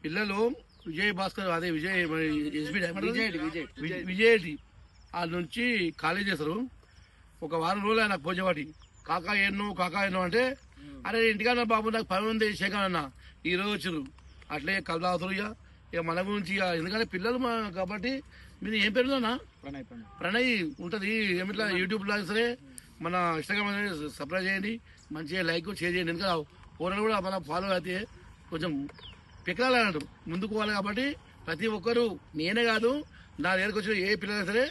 పిల్లలు విజయ్ భాస్కర్ అదే విజయ్ విజయ్ ఆ నుంచి కాలేజ్ చేస్తారు. ఒక వారం రోజులు ఆయన పోజేవాటి కాకా ఎన్నో అంటే అరే ఇంటికన్నా బాబు నాకు పని ఉంది శేఖరన్న ఈ రోజు వచ్చారు. అట్లే కలదావుతారు ఇక మన గురించి ఎందుకంటే పిల్లలు కాబట్టి మీరు ఏం పేరునా ప్రణయ్ ఉంటది. ఏమిట్లా యూట్యూబ్ లాగా సరే మన ఇన్స్టాగ్రామ్ సబ్స్క్రైబ్ చేయండి, మంచిగా లైక్ షేర్ చేయండి. ఎందుకంటే ఫోన్లు కూడా మన ఫాలో అయితే కొంచెం పిక్కలాలంటారు ముందుకు పోవాలి. కాబట్టి ప్రతి ఒక్కరు నేనే కాదు నా దగ్గరకు వచ్చిన ఏ పిల్లలు సరే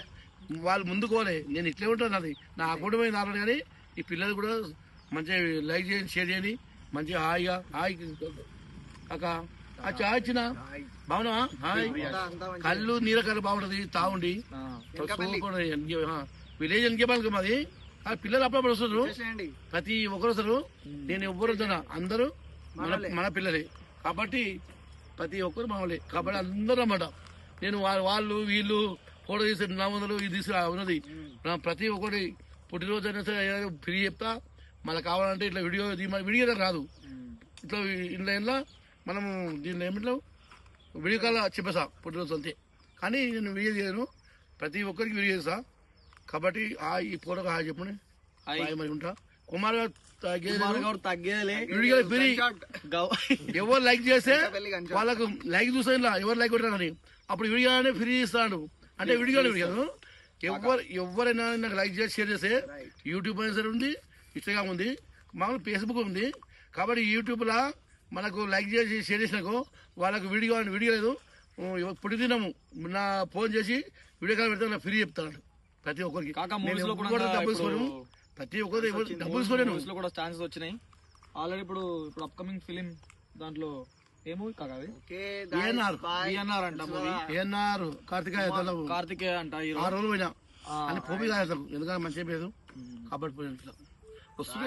వాళ్ళు ముందుకు పోలే. నేను ఇట్లే ఉంటాను, నాది నా అకౌంట్ మీద నాడు. కానీ ఈ పిల్లలు కూడా మంచిగా లైక్ చేయండి, షేర్ చేయండి, మంచిగా హాయిగా కాక ఆ చాయ్ ఇచ్చిన బాగున్నా హాయ్ కళ్ళు నీరకల్లు బాగుంటది తాగుండి విలేజ్ ఎన్కేపాలి మాది. ఆ పిల్లలు అప్పుడప్పుడు వస్తారు, ప్రతి ఒక్కరు వస్తారు. నేను ఎవ్వరు వద్దా అందరూ మన పిల్లలే కాబట్టి ప్రతి ఒక్కరు మామూలే కాబట్టి అందరూ అన్నమాట. నేను వాళ్ళు వీళ్ళు ఫోటో తీసి 400 ఇది తీసుకురా ఉన్నది. ప్రతి ఒక్కటి పుట్టినరోజు అయినా సరే ఫ్రీ చెప్తా. మళ్ళీ కావాలంటే ఇట్లా వీడియో రాదు ఇట్లా ఇంట్లో మనము దీనిలో ఏమిట్లో వీడియో కాల్ చెప్పేసా పుట్టినరోజు అంతే. కానీ నేను వీడియో చేయను, ప్రతి ఒక్కరికి వీడియో చేస్తా. కాబట్టి ఈ ఫోటోకి హాయ్ చెప్పండి. మరి ఉంటా కుమార్ గారు తగ్గేది ఎవరు లైక్ చేస్తే వాళ్ళకు లైక్ చూసా ఎవరు లైక్ కొట్టారని అప్పుడు వీడియోనే ఫ్రీ ఇస్తాడు. అంటే వీడియోనే ఎవరైనా నాకు లైక్ చేసి షేర్ చేస్తే యూట్యూబ్ అయినా సరే ఉంది, ఇన్స్టాగ్రామ్ ఉంది, మామూలు ఫేస్బుక్ ఉంది. కాబట్టి యూట్యూబ్ లా మనకు లైక్ చేసి షేర్ చేసినాకో వాళ్ళకు వీడియో లేదు పుట్టి తినము నా ఫోన్ చేసి వీడియో కాల్ పెడితే ఫ్రీ చెప్తాను ప్రతి ఒక్కరికి. ప్రతి ఒక్కరు డబ్బులు కూడా ఛాన్సెస్ వచ్చినాయి ఆల్రెడీ. ఇప్పుడు అప్కమింగ్ ఫిలిం దాంట్లో ఏ మూవీ కాదు కార్తికేయ అంట. 6 రోజులు పోయినా అని పోయి ఎందుకంటే మంచిగా లేదు కాబట్టి పోయిన వస్తుంది.